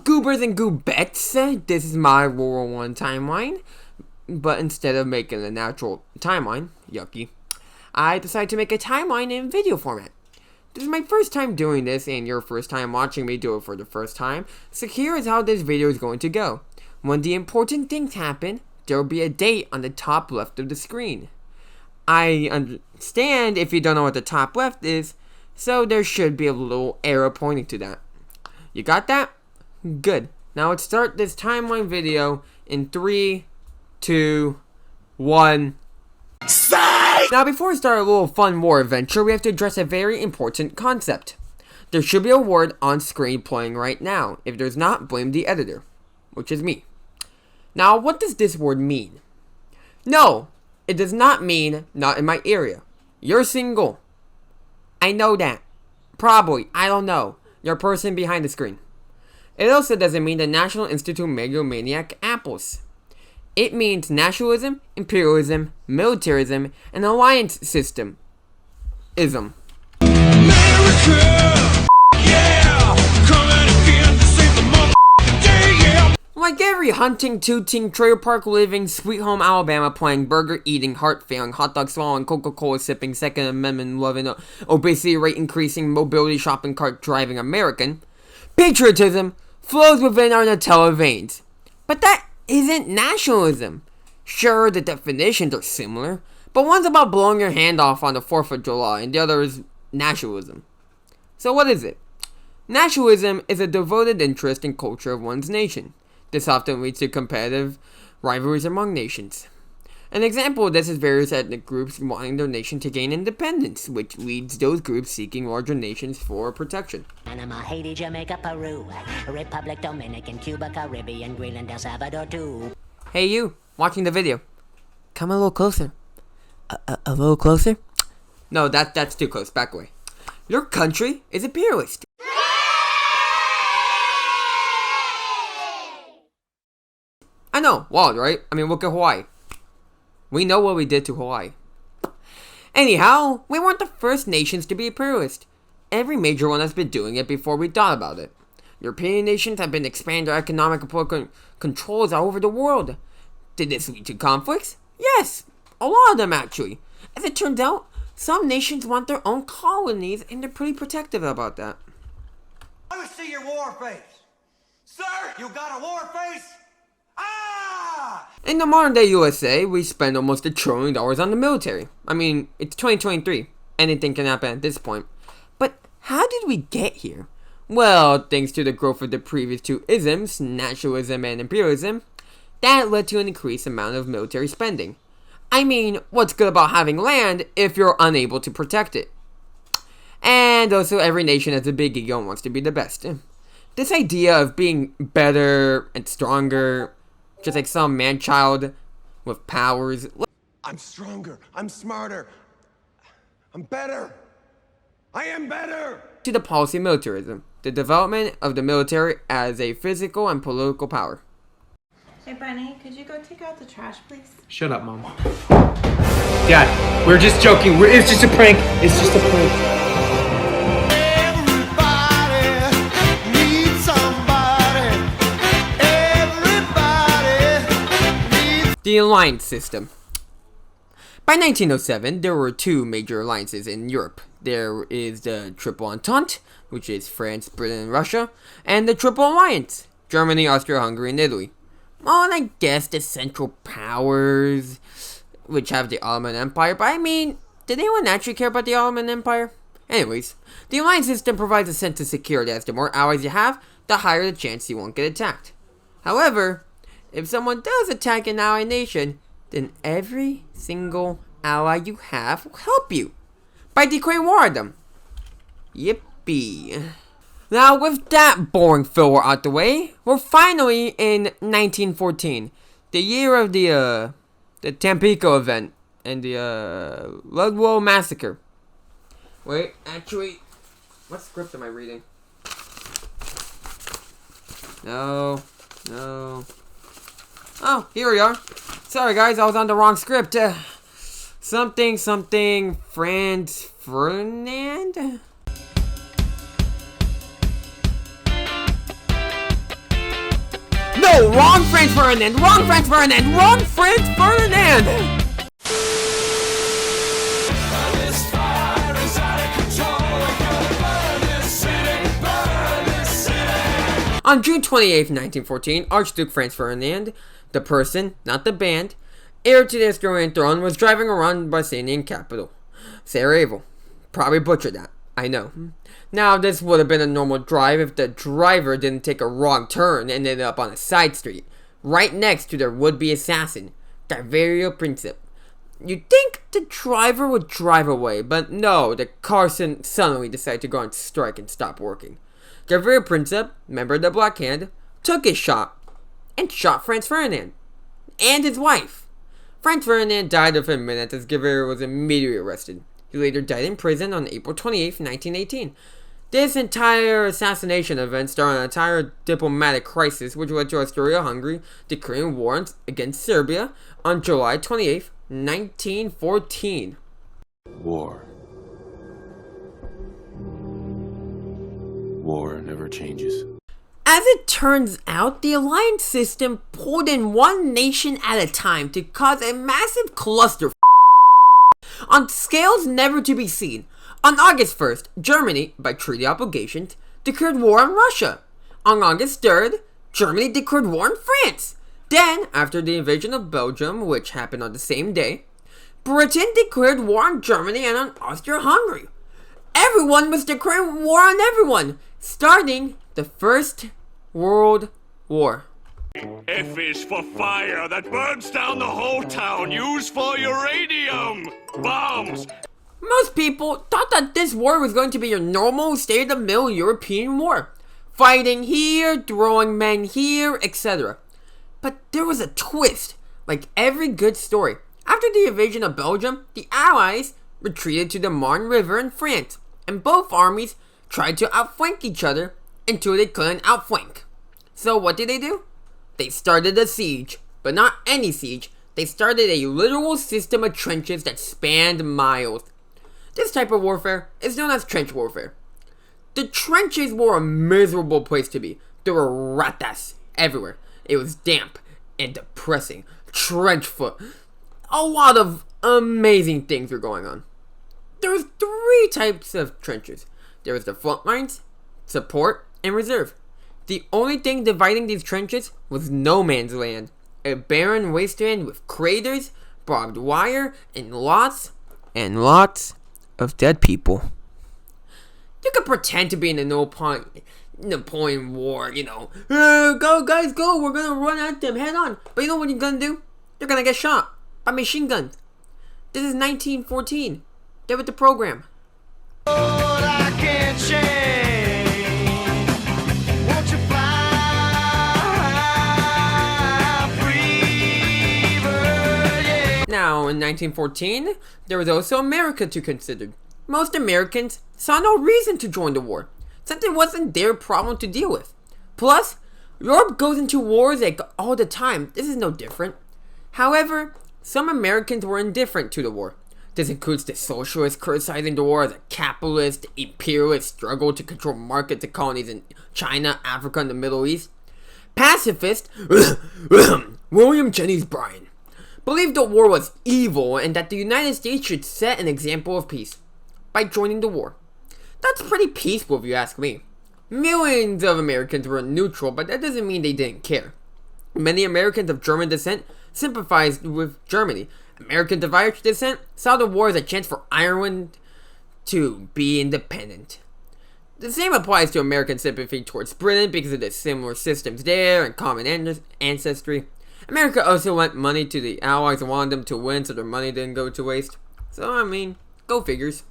goobers and goobettes, this is my World War One timeline, but instead of making a natural timeline, yucky, I decided to make a timeline in video format. This is my first time doing this and your first time watching me do it for the first time, so here is how this video is going to go. When the important things happen, there will be a date on the top left of the screen. I understand if you don't know what the top left is, so there should be a little arrow pointing to that. You got that? Good. Now let's start this timeline video in 3, 2, 1. Now before we start a little fun war adventure, we have to address a very important concept. There should be a word on screen playing right now. If there's not, blame the editor, which is me. Now what does this word mean? No, it does not mean not in my area. You're single. I know that. Probably, I don't know. Your person behind the screen. It also doesn't mean the National Institute of Megalomaniac Apples. It means nationalism, imperialism, militarism, and alliance system. Ism. America, yeah, coming again to save the motherfucking day, yeah. Like every hunting, tooting, trailer park living, sweet home Alabama playing, burger eating, heart failing, hot dog swallowing, Coca-Cola sipping, Second Amendment loving, obesity rate increasing, mobility shopping cart driving American, patriotism flows within our Nutella veins. But that isn't nationalism. Sure, the definitions are similar, but one's about blowing your hand off on the 4th of July and the other is nationalism. So what is it? Nationalism is a devoted interest in culture of one's nation. This often leads to competitive rivalries among nations. An example of this is various ethnic groups wanting their nation to gain independence, which leads those groups seeking larger nations for protection. Panama, Haiti, Jamaica, Peru, Republic, Dominican, Cuba, Caribbean, Greenland, El Salvador, too. Hey you, watching the video. Come a little closer. A little closer? No, that's too close. Back away. Your country is imperialist. I know, wild, right? I mean, look at Hawaii. We know what we did to Hawaii. Anyhow, we weren't the first nations to be imperialist. Every major one has been doing it before we thought about it. European nations have been expanding their economic and political controls all over the world. Did this lead to conflicts? Yes, a lot of them actually. As it turns out, some nations want their own colonies and they're pretty protective about that. Let me see your war face. Sir, you got a war face? In the modern day USA, we spend almost $1 trillion on the military. I mean, it's 2023. Anything can happen at this point. But how did we get here? Well, thanks to the growth of the previous two isms, nationalism and imperialism, that led to an increased amount of military spending. I mean, what's good about having land if you're unable to protect it? And also, every nation has a big ego and wants to be the best. This idea of being better and stronger, just like some man-child with powers. I'm stronger. I'm smarter. I'm better. I am better. To the policy of militarism, the development of the military as a physical and political power. Hey, Bunny, could you go take out the trash, please? Shut up, Mom. Dad, we're just joking. It's just a prank. It's just a prank. The alliance system. By 1907, there were two major alliances in Europe. There is the Triple Entente, which is France, Britain, and Russia, and the Triple Alliance, Germany, Austria, Hungary, and Italy. Well, and I guess the Central Powers, which have the Ottoman Empire, but I mean, did anyone actually care about the Ottoman Empire? Anyways, the alliance system provides a sense of security as the more allies you have, the higher the chance you won't get attacked. However, if someone does attack an ally nation, then every single ally you have will help you by declaring war on them. Yippee. Now, with that boring filler out the way, we're finally in 1914, the year of the Tampico event and the Ludlow massacre. Wait, actually, what script am I reading? No. Oh, here we are. Sorry guys, I was on the wrong script. Something Franz Ferdinand? No! Wrong Franz Ferdinand! Wrong Franz Ferdinand! Wrong Franz Ferdinand! On June 28, 1914, Archduke Franz Ferdinand, the person, not the band, heir to the Austrian throne, was driving around the Bosnian capital, Sarajevo. Probably butchered that, I know. Now, this would have been a normal drive if the driver didn't take a wrong turn and ended up on a side street, right next to their would-be assassin, Gavrilo Princip. You'd think the driver would drive away, but no, the car suddenly decided to go on strike and stop working. Gavrilo Princip, member of the Black Hand, took his shot and shot Franz Ferdinand and his wife. Franz Ferdinand died within minutes as Gavrilo was immediately arrested. He later died in prison on April 28, 1918. This entire assassination event started an entire diplomatic crisis which led to Austria-Hungary declaring war against Serbia on July 28, 1914. War. War never changes. As it turns out, the alliance system pulled in one nation at a time to cause a massive cluster on scales never to be seen. On August 1st, Germany, by treaty obligations, declared war on Russia. On August 3rd, Germany declared war on France. Then, after the invasion of Belgium, which happened on the same day, Britain declared war on Germany and on Austria-Hungary. Everyone was declaring war on everyone, starting the First World War. F is for fire that burns down the whole town. Use for uranium bombs. Most people thought that this war was going to be your normal state-of-the-middle European war. Fighting here, throwing men here, etc. But there was a twist. Like every good story, after the invasion of Belgium, the Allies retreated to the Marne River in France, and both armies tried to outflank each other until they couldn't outflank. So what did they do? They started a siege, but not any siege. They started a literal system of trenches that spanned miles. This type of warfare is known as trench warfare. The trenches were a miserable place to be. There were ratas everywhere. It was damp and depressing. Trench foot. A lot of amazing things were going on. There was 3 types of trenches. There was the front lines, support, and reserve. The only thing dividing these trenches was no man's land. A barren wasteland with craters, barbed wire, and lots of dead people. You could pretend to be in the Napoleon War, you know. Go guys, go, we're gonna run at them head on. But you know what you're gonna do? You're gonna get shot by machine guns. This is 1914. Get with the program. Now, in 1914, there was also America to consider. Most Americans saw no reason to join the war, since it wasn't their problem to deal with. Plus, Europe goes into wars like all the time. This is no different. However, some Americans were indifferent to the war. This includes the socialists criticizing the war as a capitalist, imperialist struggle to control markets and colonies in China, Africa, and the Middle East. Pacifist William Jennings Bryan believed the war was evil and that the United States should set an example of peace by joining the war. That's pretty peaceful if you ask me. Millions of Americans were neutral, but that doesn't mean they didn't care. Many Americans of German descent sympathized with Germany. Americans of Irish descent saw the war as a chance for Ireland to be independent. The same applies to American sympathy towards Britain because of the similar systems there and common ancestry. America also lent money to the Allies and wanted them to win so their money didn't go to waste. So, I mean, go figures.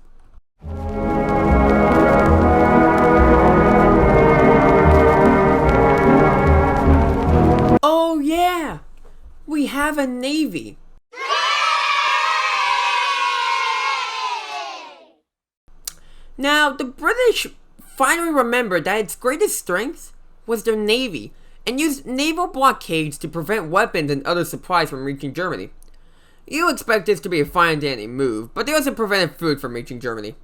Oh yeah! We have a navy! Now, the British finally remembered that its greatest strength was their navy, and used naval blockades to prevent weapons and other supplies from reaching Germany. You expect this to be a fine and dandy move, but they also prevented food from reaching Germany.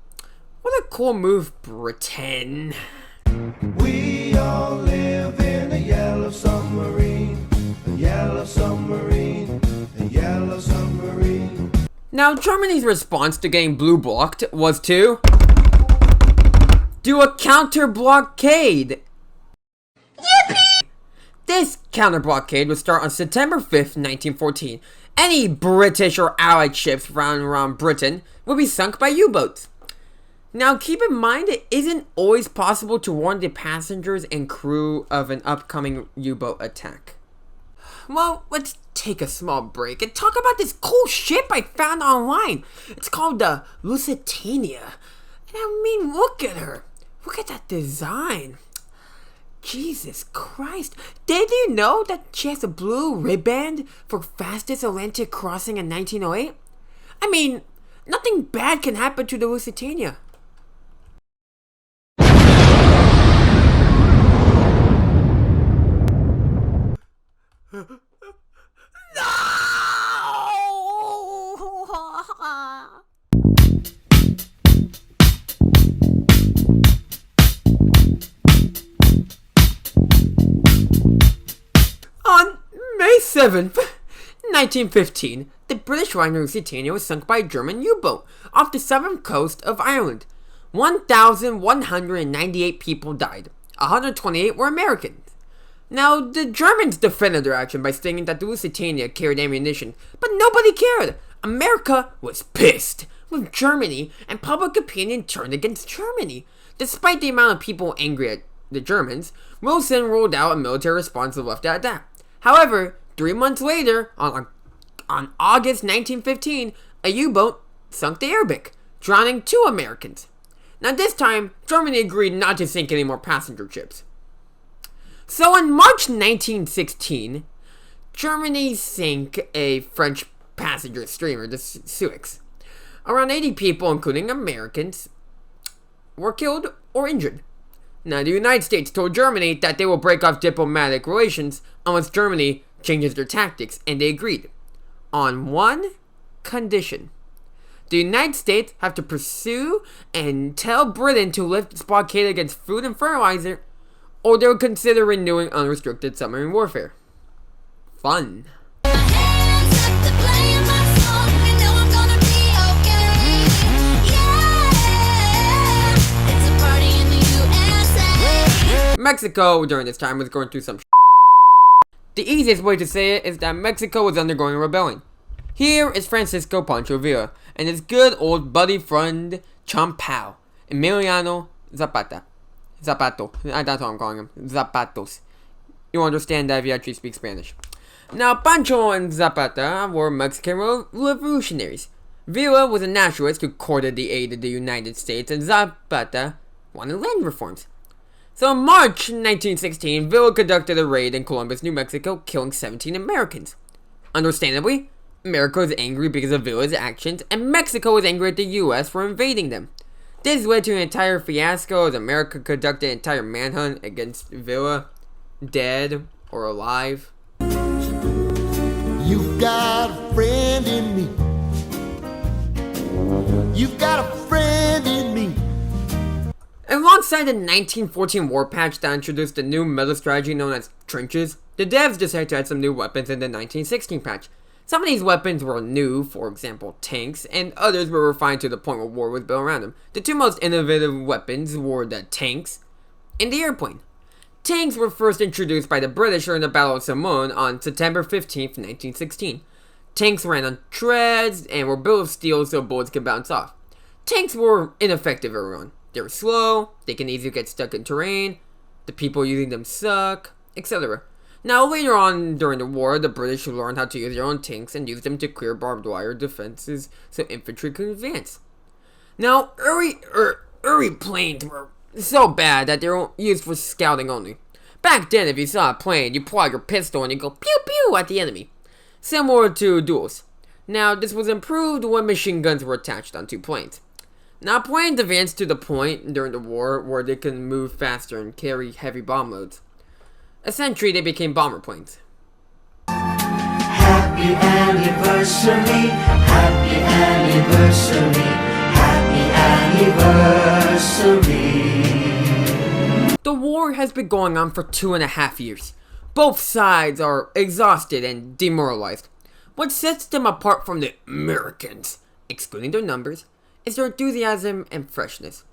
What a cool move, Britain. We all live in a yellow submarine. Now, Germany's response to getting blue blocked was to do a counter blockade. This counter blockade would start on September 5th, 1914. Any British or Allied ships around Britain would be sunk by U-boats. Now, keep in mind, it isn't always possible to warn the passengers and crew of an upcoming U-boat attack. Well, let's take a small break and talk about this cool ship I found online. It's called the Lusitania. And I mean, look at her. Look at that design. Jesus Christ. Did you know that she has a blue ribband for fastest Atlantic crossing in 1908? I mean, nothing bad can happen to the Lusitania. On May 7th, 1915, the British liner Lusitania was sunk by a German U-boat off the southern coast of Ireland. 1,198 people died. 128 were Americans. Now, the Germans defended their action by stating that the Lusitania carried ammunition, but nobody cared. America was pissed with Germany, and public opinion turned against Germany. Despite the amount of people angry at the Germans, Wilson ruled out a military response and left it at that. However, 3 months later, on August 1915, a U-boat sunk the Arabic, drowning 2 Americans. Now this time, Germany agreed not to sink any more passenger ships. So in March 1916, Germany sank a French passenger steamer, the Suez. Around 80 people, including Americans, were killed or injured. Now, the United States told Germany that they will break off diplomatic relations unless Germany changes their tactics, and they agreed. On one condition. The United States have to pursue and tell Britain to lift its blockade against food and fertilizer, or they would consider renewing unrestricted submarine warfare. Fun. Mexico during this time was going through some The easiest way to say it is that Mexico was undergoing a rebellion. Here is Francisco Pancho Villa and his good old buddy friend Champao, Emiliano Zapato. That's what I'm calling him. Zapatos. You understand that if you actually speak Spanish. Now, Pancho and Zapata were Mexican revolutionaries. Villa was a nationalist who courted the aid of the United States, and Zapata wanted land reforms. So in March 1916, Villa conducted a raid in Columbus, New Mexico, killing 17 Americans. Understandably, America was angry because of Villa's actions, and Mexico was angry at the US for invading them. This led to an entire fiasco as America conducted an entire manhunt against Villa, dead or alive. You've got a friend in me. You've got a friend in me. Alongside the 1914 war patch that introduced a new meta strategy known as trenches, the devs decided to add some new weapons in the 1916 patch. Some of these weapons were new, for example tanks, and others were refined to the point where war was built around them. The two most innovative weapons were the tanks and the airplane. Tanks were first introduced by the British during the Battle of Samoan on September 15th, 1916. Tanks ran on treads and were built of steel so bullets could bounce off. Tanks were ineffective early on. They were slow, they can easily get stuck in terrain, the people using them suck, etc. Now later on during the war, the British learned how to use their own tanks and use them to clear barbed wire defenses so infantry could advance. Now early planes were so bad that they were used for scouting only. Back then, if you saw a plane, you pull out your pistol and you go pew pew at the enemy. Similar to duels. Now this was improved when machine guns were attached onto planes. Now planes advanced to the point during the war where they can move faster and carry heavy bomb loads. Essentially, they became bomber planes. Happy anniversary, happy anniversary, happy anniversary. The war has been going on for 2.5 years. Both sides are exhausted and demoralized. What sets them apart from the Americans excluding their numbers, is their enthusiasm and freshness.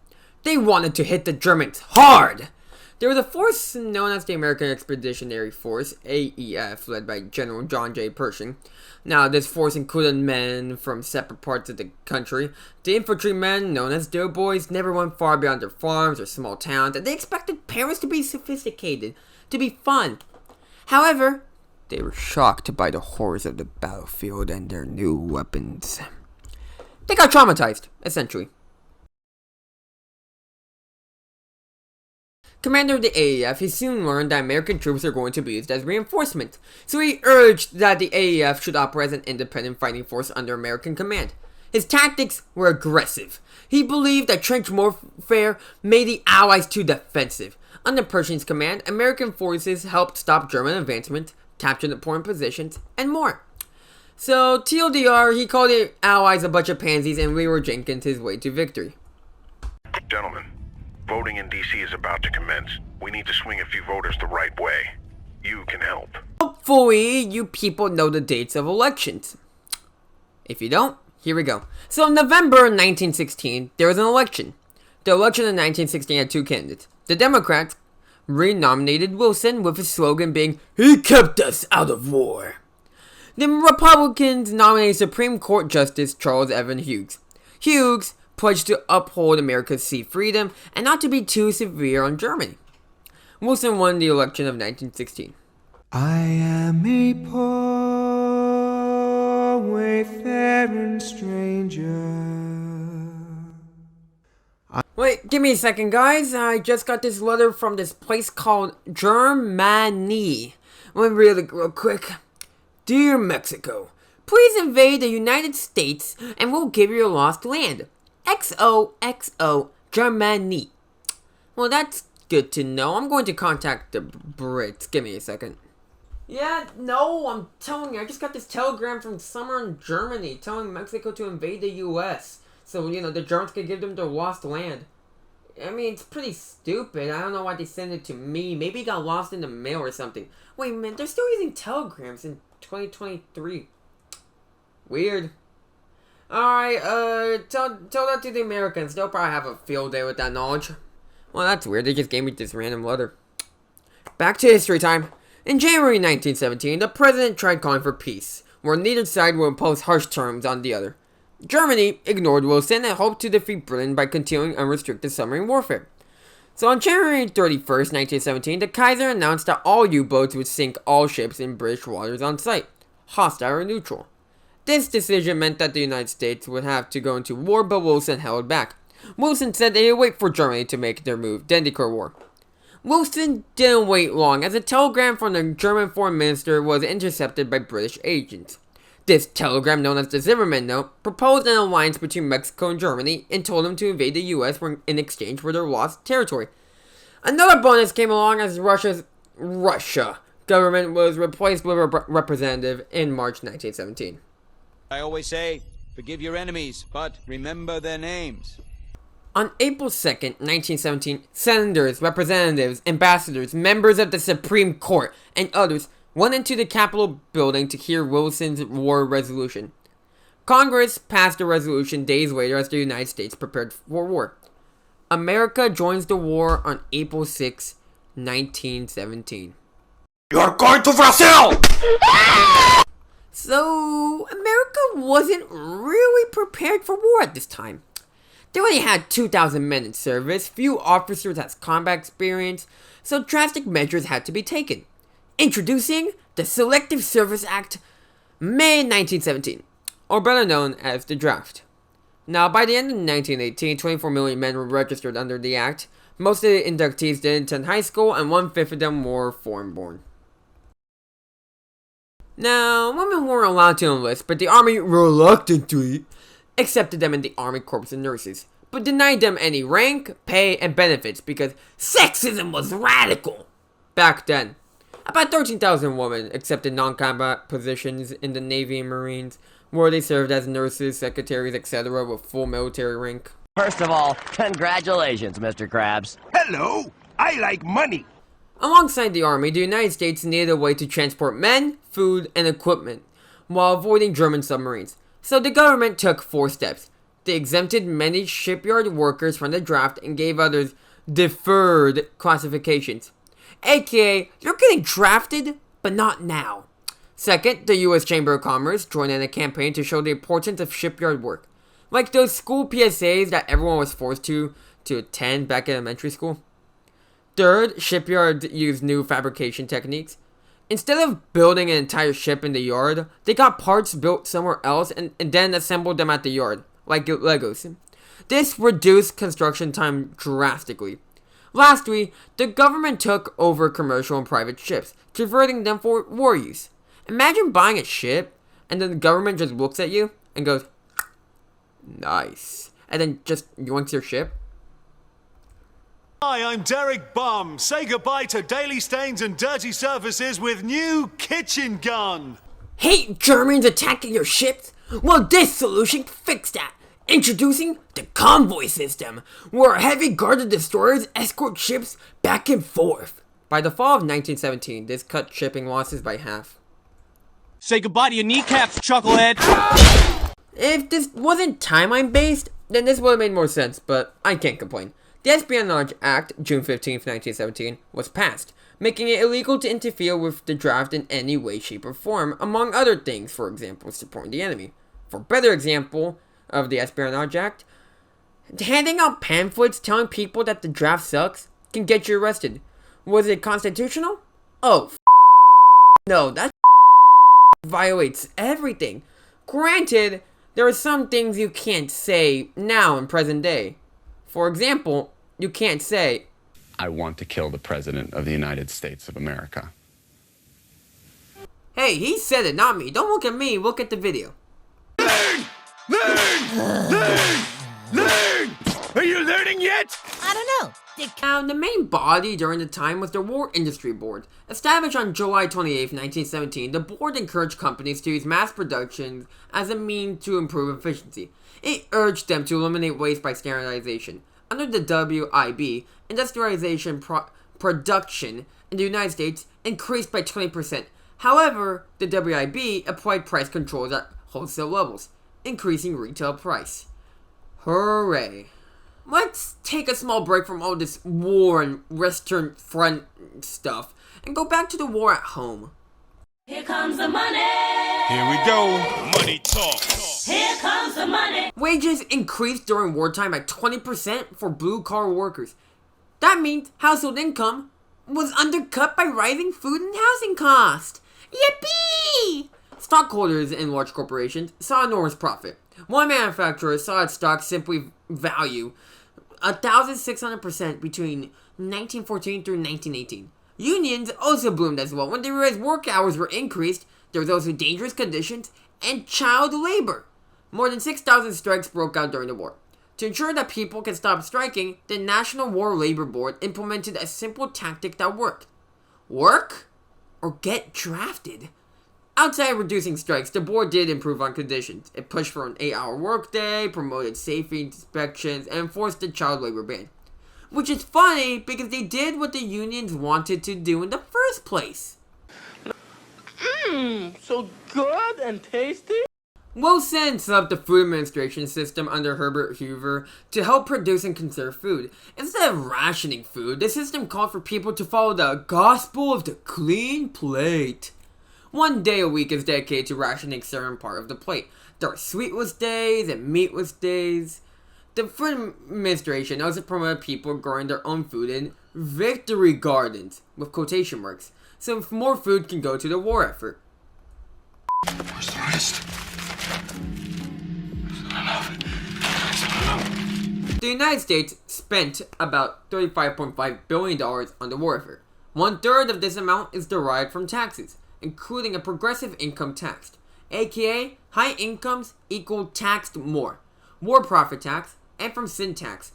They wanted to hit the Germans hard! There was a force known as the American Expeditionary Force, AEF, led by General John J. Pershing. Now, this force included men from separate parts of the country. The infantrymen, known as doughboys, never went far beyond their farms or small towns, and they expected parents to be sophisticated, to be fun. However, they were shocked by the horrors of the battlefield and their new weapons. They got traumatized, essentially. Commander of the AEF, he soon learned that American troops are going to be used as reinforcement, so he urged that the AEF should operate as an independent fighting force under American command. His tactics were aggressive. He believed that trench warfare made the Allies too defensive. Under Pershing's command, American forces helped stop German advancement, capture important positions, and more. So, TLDR, he called the Allies a bunch of pansies and Leroy Jenkins his way to victory. Gentlemen, voting in D.C. is about to commence. We need to swing a few voters the right way. You can help. Hopefully, you people know the dates of elections. If you don't, here we go. So, in November 1916, there was an election. The election in 1916 had two candidates. The Democrats renominated Wilson with his slogan being, "He kept us out of war." The Republicans nominated Supreme Court Justice Charles Evan Hughes. Hughes pledged to uphold America's sea freedom and not to be too severe on Germany. Wilson won the election of 1916. I am a poor wayfaring stranger. Wait, give me a second, guys. I just got this letter from this place called Germany. Let me read it real quick. Dear Mexico, please invade the United States and we'll give you your lost land. XOXO, Germany. Well, that's good to know. I'm going to contact the Brits. Give me a second. Yeah, no, I'm telling you, I just got this telegram from somewhere in Germany telling Mexico to invade the U.S. So, the Germans could give them their lost land. I mean, it's pretty stupid. I don't know why they sent it to me. Maybe it got lost in the mail or something. Wait, man, they're still using telegrams in 2023. Weird. Alright, tell that to the Americans. They'll probably have a field day with that knowledge. Well, that's weird. They just gave me this random letter. Back to history time. In January 1917, the president tried calling for peace, where neither side would impose harsh terms on the other. Germany ignored Wilson and hoped to defeat Britain by continuing unrestricted submarine warfare. So on January 31st, 1917, the Kaiser announced that all U-boats would sink all ships in British waters on sight, hostile or neutral. This decision meant that the United States would have to go into war, but Wilson held back. Wilson said they would wait for Germany to make their move, then declare war. Wilson didn't wait long, as a telegram from the German foreign minister was intercepted by British agents. This telegram, known as the Zimmerman Note, proposed an alliance between Mexico and Germany and told them to invade the U.S. in exchange for their lost territory. Another bonus came along as Russia government was replaced with a representative in March 1917. I always say, forgive your enemies, but remember their names. On April 2nd, 1917, senators, representatives, ambassadors, members of the Supreme Court, and others went into the Capitol building to hear Wilson's war resolution. Congress passed the resolution days later as the United States prepared for war. America joins the war on April 6, 1917. You're going to Brazil! So, America wasn't really prepared for war at this time. They only had 2,000 men in service, few officers had combat experience, so drastic measures had to be taken. Introducing the Selective Service Act, May 1917, or better known as the Draft. Now, by the end of 1918, 24 million men were registered under the act. Most of the inductees didn't attend high school, and 1/5 of them were foreign-born. Now, women weren't allowed to enlist, but the army reluctantly accepted them in the Army Corps of Nurses, but denied them any rank, pay, and benefits because sexism was radical back then. About 13,000 women accepted non-combat positions in the Navy and Marines, where they served as nurses, secretaries, etc. with full military rank. First of all, congratulations, Mr. Krabs. Hello! I like money! Alongside the army, the United States needed a way to transport men, food, and equipment, while avoiding German submarines. So the government took 4 steps. They exempted many shipyard workers from the draft and gave others deferred classifications. AKA, you're getting drafted, but not now. Second, the US Chamber of Commerce joined in a campaign to show the importance of shipyard work. Like those school PSAs that everyone was forced to attend back in elementary school. Third, shipyards used new fabrication techniques. Instead of building an entire ship in the yard, they got parts built somewhere else and then assembled them at the yard, like Legos. This reduced construction time drastically. Lastly, the government took over commercial and private ships, converting them for war use. Imagine buying a ship, and then the government just looks at you and goes, nice, and then just yoinks your ship. Hi, I'm Derek Bum. Say goodbye to daily stains and dirty surfaces with new kitchen gun. Hate Germans attacking your ships? Well, this solution fixed that. Introducing the convoy system, where heavy guarded destroyers escort ships back and forth. By the fall of 1917, this cut shipping losses by half. Say goodbye to your kneecaps, chucklehead! If this wasn't timeline based, then this would have made more sense, but I can't complain. The Espionage Act, June 15, 1917, was passed, making it illegal to interfere with the draft in any way, shape, or form, among other things, for example, supporting the enemy. For better example of the Espionage Act, handing out pamphlets telling people that the draft sucks can get you arrested. Was it constitutional? Oh, no, that violates everything. Granted, there are some things you can't say now in present day. For example, you can't say, I want to kill the President of the United States of America. Hey, he said it, not me. Don't look at me, look at the video. Learn! Are you learning yet? I don't know. Now, the main body during the time was the War Industry Board. Established on July 28, 1917, the board encouraged companies to use mass production as a means to improve efficiency. It urged them to eliminate waste by standardization. Under the WIB, industrialization production in the United States increased by 20%. However, the WIB applied price controls at wholesale levels, increasing retail price. Hooray. Let's take a small break from all this war and Western Front stuff and go back to the war at home. Here comes the money. Here we go. Money talk. Here comes the money. Wages increased during wartime by 20% for blue-collar workers. That means household income was undercut by rising food and housing costs. Yippee! Stockholders in large corporations saw enormous profit. One manufacturer saw its stock simply value 1,600% between 1914 through 1918. Unions also bloomed as well. When they realized work hours were increased, there was also dangerous conditions and child labor. More than 6,000 strikes broke out during the war. To ensure that people can stop striking, the National War Labor Board implemented a simple tactic that worked. Work or get drafted. Outside of reducing strikes, the board did improve on conditions. It pushed for an 8-hour workday, promoted safety inspections, and enforced the child labor ban. Which is funny because they did what the unions wanted to do in the first place. So good and tasty. Wilson set up the Food Administration system under Herbert Hoover to help produce and conserve food. Instead of rationing food, the system called for people to follow the gospel of the clean plate. 1 day a week is dedicated to rationing certain part of the plate. There are sweetless days and meatless days. The Food Administration also promoted people growing their own food in victory gardens, with quotation marks, so more food can go to the war effort. Where's the rest? The United States spent about $35.5 billion on the war effort. 1/3 of this amount is derived from taxes, including a progressive income tax, aka high incomes equal taxed more, war profit tax, and from sin tax,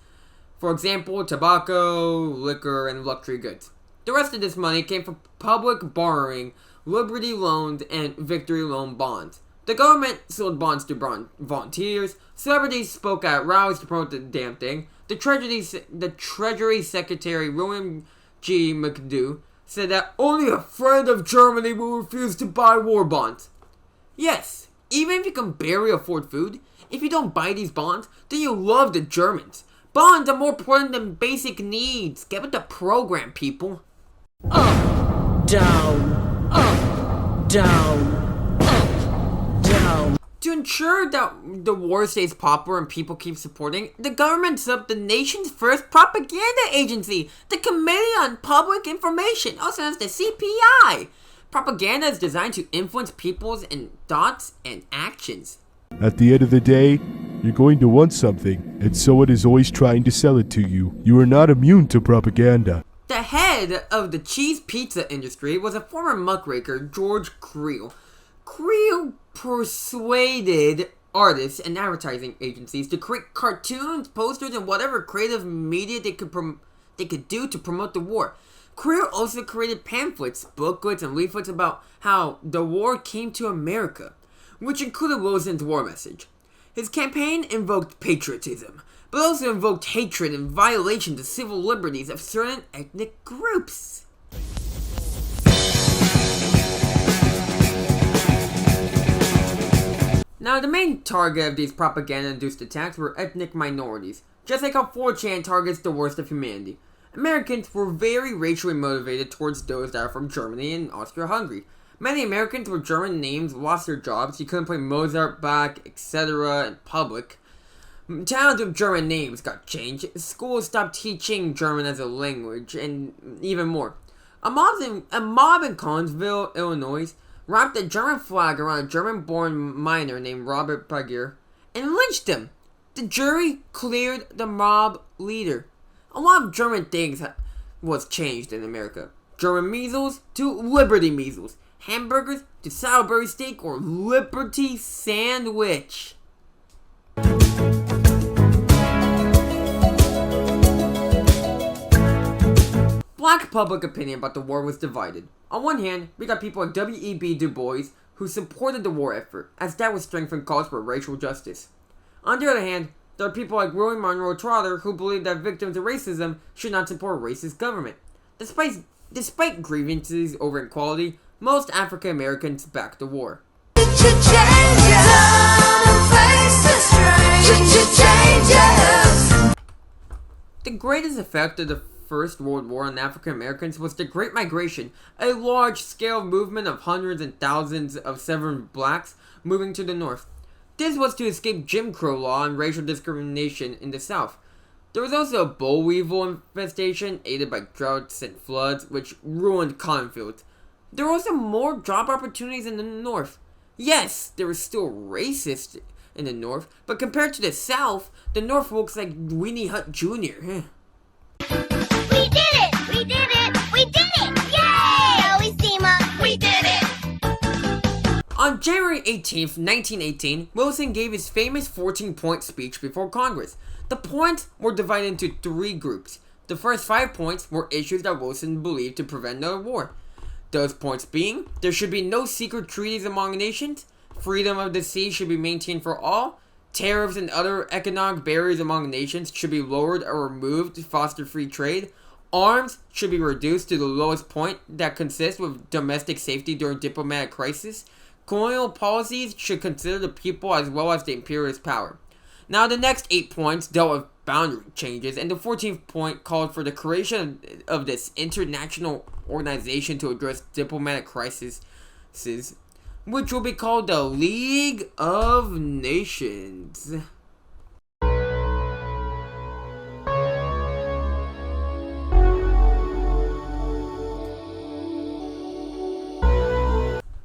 for example, tobacco, liquor, and luxury goods. The rest of this money came from public borrowing, Liberty loans, and Victory loan bonds. The government sold bonds to volunteers, celebrities spoke at rallies to promote the damn thing. The Treasury Secretary William G. McAdoo said that only a friend of Germany will refuse to buy war bonds. Yes, Even if you can barely afford food, if you don't buy these bonds, then you love the Germans. Bonds are more important than basic needs. Get with the program, people. Down, down, down. To ensure that the war stays popular and people keep supporting, the government set up the nation's first propaganda agency, the Committee on Public Information, also known as the CPI. Propaganda is designed to influence people's thoughts and actions. At the end of the day, you're going to want something, and someone is always trying to sell it to you. You are not immune to propaganda. The head of the cheese pizza industry was a former muckraker, George Creel. Creel persuaded artists and advertising agencies to create cartoons, posters, and whatever creative media they could do to promote the war. Creel also created pamphlets, booklets, and leaflets about how the war came to America, which included Wilson's war message. His campaign invoked patriotism, but also invoked hatred and violations of civil liberties of certain ethnic groups. Now, the main target of these propaganda-induced attacks were ethnic minorities, just like how 4chan targets the worst of humanity. Americans were very racially motivated towards those that are from Germany and Austria-Hungary. Many Americans with German names lost their jobs. You couldn't play Mozart, Bach, etc. in public. Towns with German names got changed. Schools stopped teaching German as a language, and even more. A mob in Collinsville, Illinois, wrapped a German flag around a German-born miner named Robert Bagir and lynched him. The jury cleared the mob leader. A lot of German things was changed in America. German measles to Liberty measles. Hamburgers to Salisbury steak or Liberty sandwich. Black public opinion about the war was divided. On one hand, we got people like W.E.B. Du Bois who supported the war effort, as that would strengthen calls for racial justice. On the other hand, there are people like William Monroe Trotter who believe that victims of racism should not support a racist government. Despite grievances over equality, most African Americans backed the war. The greatest effect of the First World War on African Americans was the Great Migration, a large-scale movement of hundreds and thousands of severed blacks moving to the north. This was to escape Jim Crow law and racial discrimination in the South. There was also a boll weevil infestation aided by droughts and floods, which ruined cotton fields. There were also more job opportunities in the North. Yes, there was still racist in the North, but compared to the South, the North looks like Winnie Hut Jr. We did it! We did it! We did it! Yay! Always team up! We did it! On January 18th, 1918, Wilson gave his famous 14-point speech before Congress. The points were divided into 3 groups. The first 5 points were issues that Wilson believed to prevent another war. Those points being, there should be no secret treaties among nations, freedom of the sea should be maintained for all, tariffs and other economic barriers among nations should be lowered or removed to foster free trade, arms should be reduced to the lowest point that consists with domestic safety during diplomatic crisis, colonial policies should consider the people as well as the imperialist power. Now the next 8 points dealt with boundary changes, and the 14th point called for the creation of this international organization to address diplomatic crises, which will be called the League of Nations.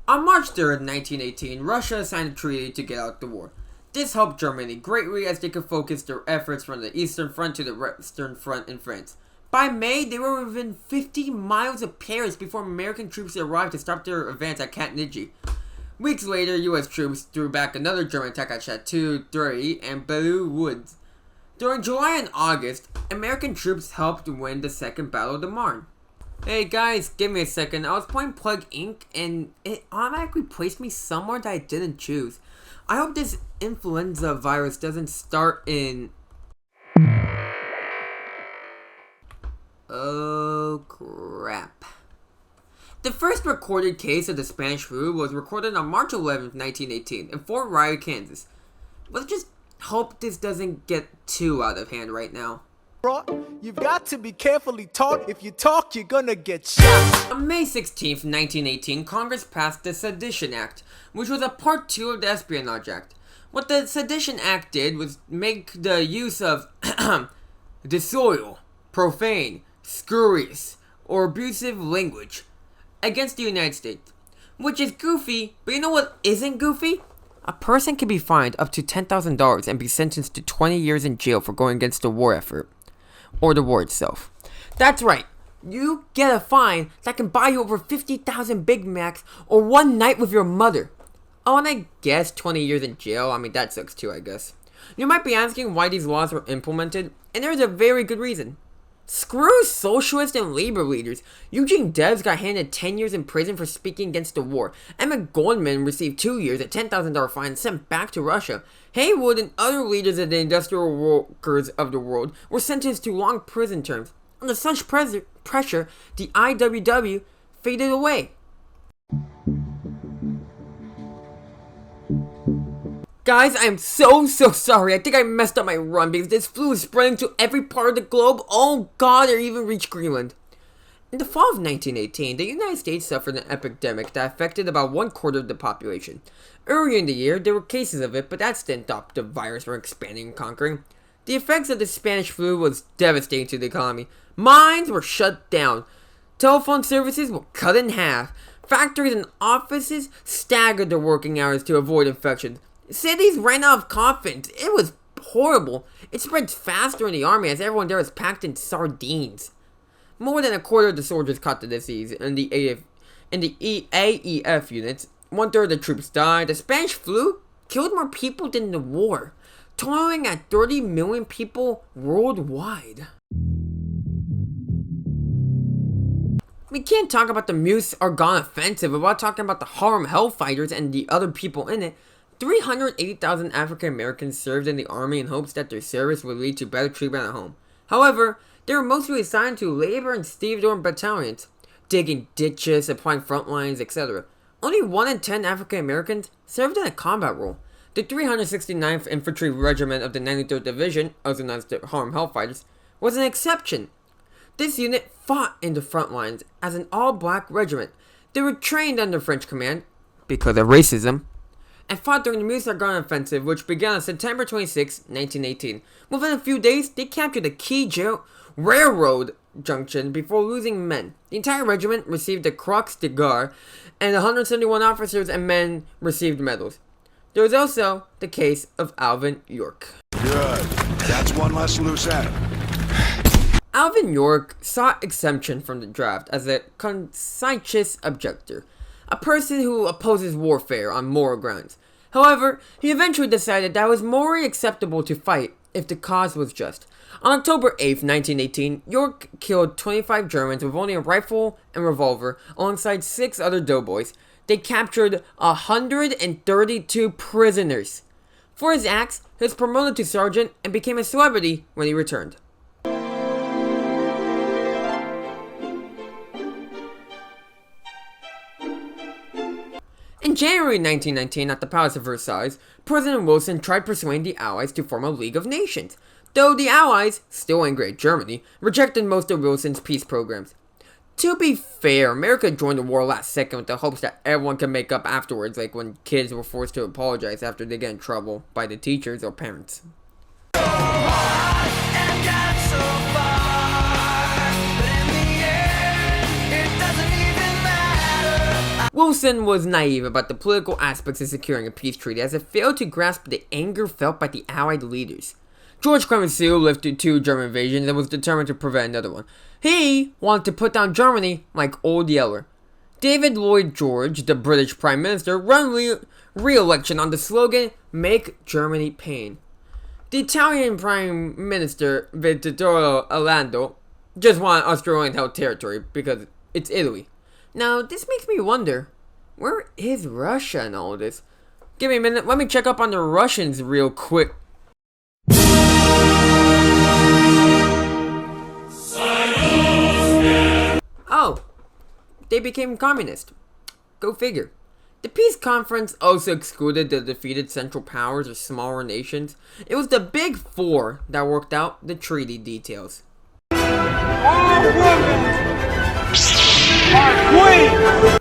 On March 3rd, 1918, Russia signed a treaty to get out the war. This helped Germany greatly as they could focus their efforts from the Eastern Front to the Western Front in France. By May, they were within 50 miles of Paris before American troops arrived to stop their advance at Cantigny. Weeks later, U.S. troops threw back another German attack at Chateau Thierry and Belleau Woods. During July and August, American troops helped win the Second Battle of the Marne. Hey guys, give me a second. I was playing Plug Inc. and it automatically placed me somewhere that I didn't choose. I hope this influenza virus doesn't start in... Oh crap. The first recorded case of the Spanish flu was recorded on March 11, 1918 in Fort Riley, Kansas. Let's just hope this doesn't get too out of hand right now. You've got to be carefully taught. If you talk, you're gonna get shot. On May 16, 1918, Congress passed the Sedition Act, which was a Part 2 of the Espionage Act. What the Sedition Act did was make the use of disloyal, profane, scurrilous, or abusive language against the United States, which is goofy, but you know what isn't goofy? A person can be fined up to $10,000 and be sentenced to 20 years in jail for going against the war effort, or the war itself. That's right, you get a fine that can buy you over 50,000 Big Macs or one night with your mother. Oh, and I guess 20 years in jail, I mean that sucks too, I guess. You might be asking why these laws were implemented, and there's a very good reason. Screw socialist and labor leaders. Eugene Debs got handed 10 years in prison for speaking against the war. Emmett Goldman received 2 years, a $10,000 fine, and sent back to Russia. Haywood and other leaders of the industrial workers of the world were sentenced to long prison terms. Under such pressure, the IWW faded away. Guys, I am so sorry. I think I messed up my run because this flu is spreading to every part of the globe. Oh god, it even reached Greenland. In the fall of 1918, the United States suffered an epidemic that affected about 1/4 of the population. Earlier in the year, there were cases of it, but that didn't stop the virus from expanding and conquering. The effects of the Spanish flu was devastating to the economy. Mines were shut down. Telephone services were cut in half. Factories and offices staggered their working hours to avoid infections. Cities ran out of coffins. It was horrible. It spread faster in the army as everyone there was packed in sardines. More than 1/4 of the soldiers caught the disease. In the AEF units, 1/3 of the troops died. The Spanish flu killed more people than the war, totaling at 30 million people worldwide. We can't talk about the Meuse-Argonne offensive without talking about the Harlem Hellfighters and the other people in it. 380,000 African Americans served in the army in hopes that their service would lead to better treatment at home. However, they were mostly assigned to labor and stevedore battalions, digging ditches, supplying front lines, etc. Only 1 in 10 African Americans served in a combat role. The 369th Infantry Regiment of the 93rd Division, also known as the Harlem Hellfighters, was an exception. This unit fought in the front lines as an all-black regiment. They were trained under French command, because of racism, and fought during the Meuse-Argonne offensive, which began on September 26, 1918. Within a few days, they captured a key railroad junction before losing men. The entire regiment received the Croix de Guerre, and 171 officers and men received medals. There was also the case of Alvin York. Good. That's one less loose end. Alvin York sought exemption from the draft as a conscientious objector, a person who opposes warfare on moral grounds. However, he eventually decided that it was morally acceptable to fight if the cause was just. On October 8, 1918, York killed 25 Germans with only a rifle and revolver alongside 6 other doughboys. They captured 132 prisoners. For his acts, he was promoted to sergeant and became a celebrity when he returned. In January 1919, at the Palace of Versailles, President Wilson tried persuading the Allies to form a League of Nations, though the Allies, still angry at Germany, rejected most of Wilson's peace programs. To be fair, America joined the war last second with the hopes that everyone could make up afterwards, like when kids were forced to apologize after they get in trouble by the teachers or parents. Wilson was naive about the political aspects of securing a peace treaty as it failed to grasp the anger felt by the Allied leaders. George Clemenceau lived through 2 German invasions and was determined to prevent another one. He wanted to put down Germany like Old Yeller. David Lloyd George, the British Prime Minister, won re-election on the slogan, "Make Germany Pain." The Italian Prime Minister, Vittorio Orlando, just wanted Australian-held territory because it's Italy. Now, this makes me wonder, where is Russia in all of this? Give me a minute, let me check up on the Russians real quick. Oh, they became communist. Go figure. The peace conference also excluded the defeated Central Powers or smaller nations. It was the Big Four that worked out the treaty details.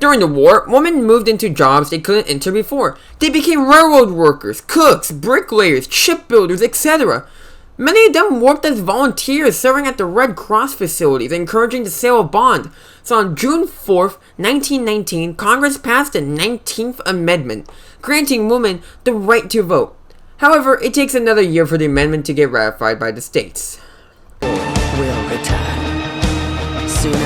During the war, women moved into jobs they couldn't enter before. They became railroad workers, cooks, bricklayers, shipbuilders, etc. Many of them worked as volunteers, serving at the Red Cross facilities, encouraging the sale of bonds. So on June 4th, 1919, Congress passed the 19th Amendment, granting women the right to vote. However, it takes another year for the amendment to get ratified by the states. Will return sooner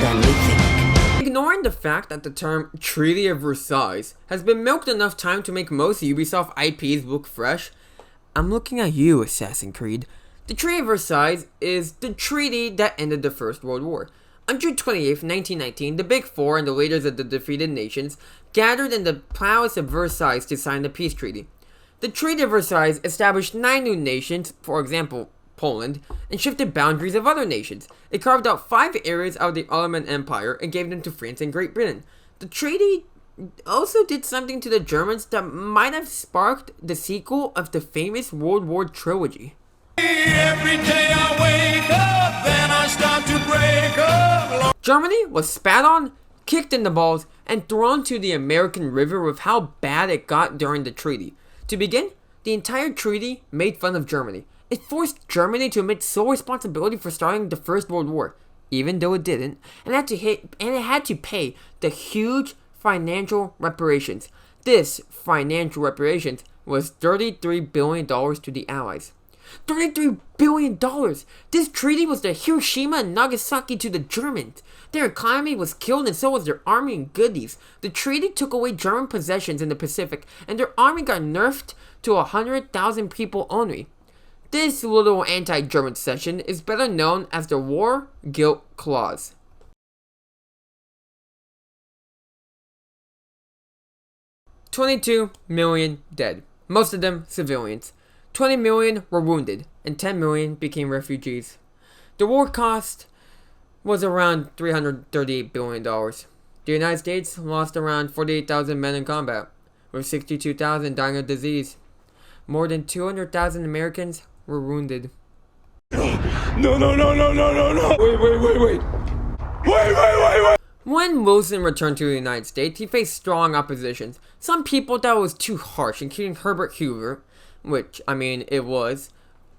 than we think. Ignoring the fact that the term Treaty of Versailles has been milked enough time to make most Ubisoft IPs look fresh, I'm looking at you, Assassin's Creed. The Treaty of Versailles is the treaty that ended the First World War. On June 28, 1919, the Big Four and the leaders of the defeated nations gathered in the Palace of Versailles to sign the peace treaty. The Treaty of Versailles established 9 new nations, for example, Poland, and shifted boundaries of other nations. It carved out 5 areas out of the Ottoman Empire and gave them to France and Great Britain. The treaty also did something to the Germans that might have sparked the sequel of the famous World War trilogy. Every day I wake up, then I start to break up. Germany was spat on, kicked in the balls, and thrown to the American River with how bad it got during the treaty. To begin, the entire treaty made fun of Germany. It forced Germany to admit sole responsibility for starting the First World War, even though it didn't, and it had to pay the huge financial reparations. This financial reparations was $33 billion to the Allies. $33 billion! This treaty was the Hiroshima and Nagasaki to the Germans. Their economy was killed and so was their army and goodies. The treaty took away German possessions in the Pacific and their army got nerfed to 100,000 people only. This little anti-German cession is better known as the War Guilt Clause. $22 million dead, most of them civilians. 20 million were wounded, and 10 million became refugees. The war cost was around $338 billion. The United States lost around 48,000 men in combat, with 62,000 dying of disease. More than 200,000 Americans were wounded. No. Wait. When Wilson returned to the United States, he faced strong opposition. Some people thought it was too harsh, including Herbert Hoover, which, I mean, it was.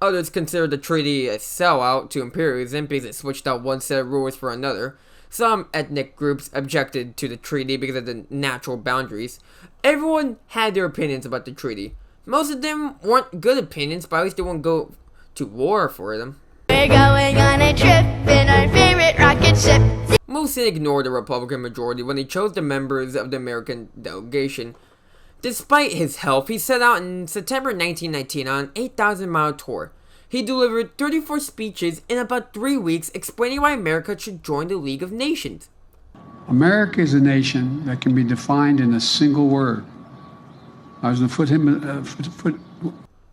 Others considered the treaty a sellout to imperialism because it switched out one set of rules for another. Some ethnic groups objected to the treaty because of the natural boundaries. Everyone had their opinions about the treaty. Most of them weren't good opinions, but at least they wouldn't go to war for them. We're going on a trip in our favorite rocket ship. Wilson ignored the Republican majority when he chose the members of the American delegation. Despite his health, he set out in September 1919 on an 8,000-mile tour. He delivered 34 speeches in about 3 weeks explaining why America should join the League of Nations. America is a nation that can be defined in a single word. I was going to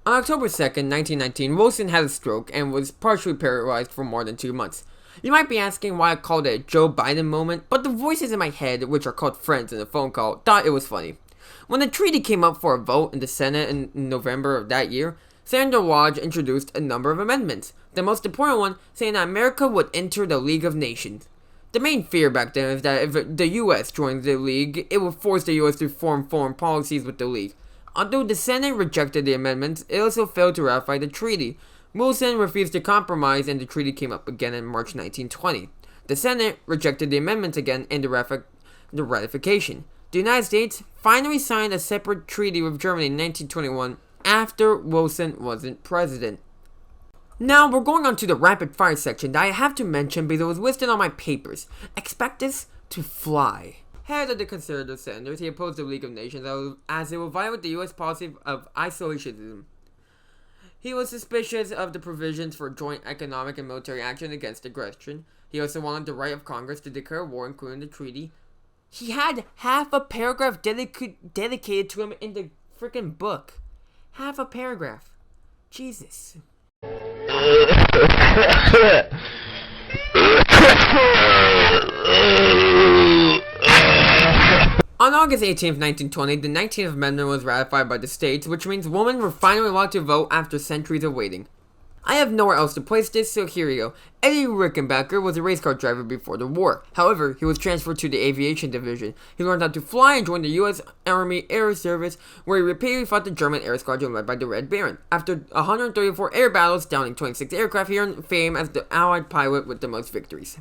On October 2nd, 1919, Wilson had a stroke and was partially paralyzed for more than 2 months. You might be asking why I called it a Joe Biden moment, but the voices in my head, which are called friends in the phone call, thought it was funny. When the treaty came up for a vote in the Senate in November of that year, Senator Lodge introduced a number of amendments, the most important one saying that America would enter the League of Nations. The main fear back then is that if the U.S. joins the League, it would force the U.S. to form foreign policies with the League. Although the Senate rejected the amendments, it also failed to ratify the treaty. Wilson refused to compromise and the treaty came up again in March 1920. The Senate rejected the amendments again and the ratification. The United States finally signed a separate treaty with Germany in 1921 after Wilson wasn't president. Now we're going on to the rapid fire section that I have to mention because it was listed on my papers. Expect this to fly. Head of the Conservative Senators, he opposed the League of Nations as it would violate the U.S. policy of isolationism. He was suspicious of the provisions for joint economic and military action against aggression. He also wanted the right of Congress to declare war, including the treaty. He had half a paragraph dedicated to him in the freaking book. Half a paragraph. Jesus. On August 18, 1920, the 19th Amendment was ratified by the states, which means women were finally allowed to vote after centuries of waiting. I have nowhere else to place this, so here you go. Eddie Rickenbacker was a race car driver before the war. However, he was transferred to the aviation division. He learned how to fly and joined the U.S. Army Air Service, where he repeatedly fought the German air squadron led by the Red Baron. After 134 air battles, downing 26 aircraft, he earned fame as the Allied pilot with the most victories.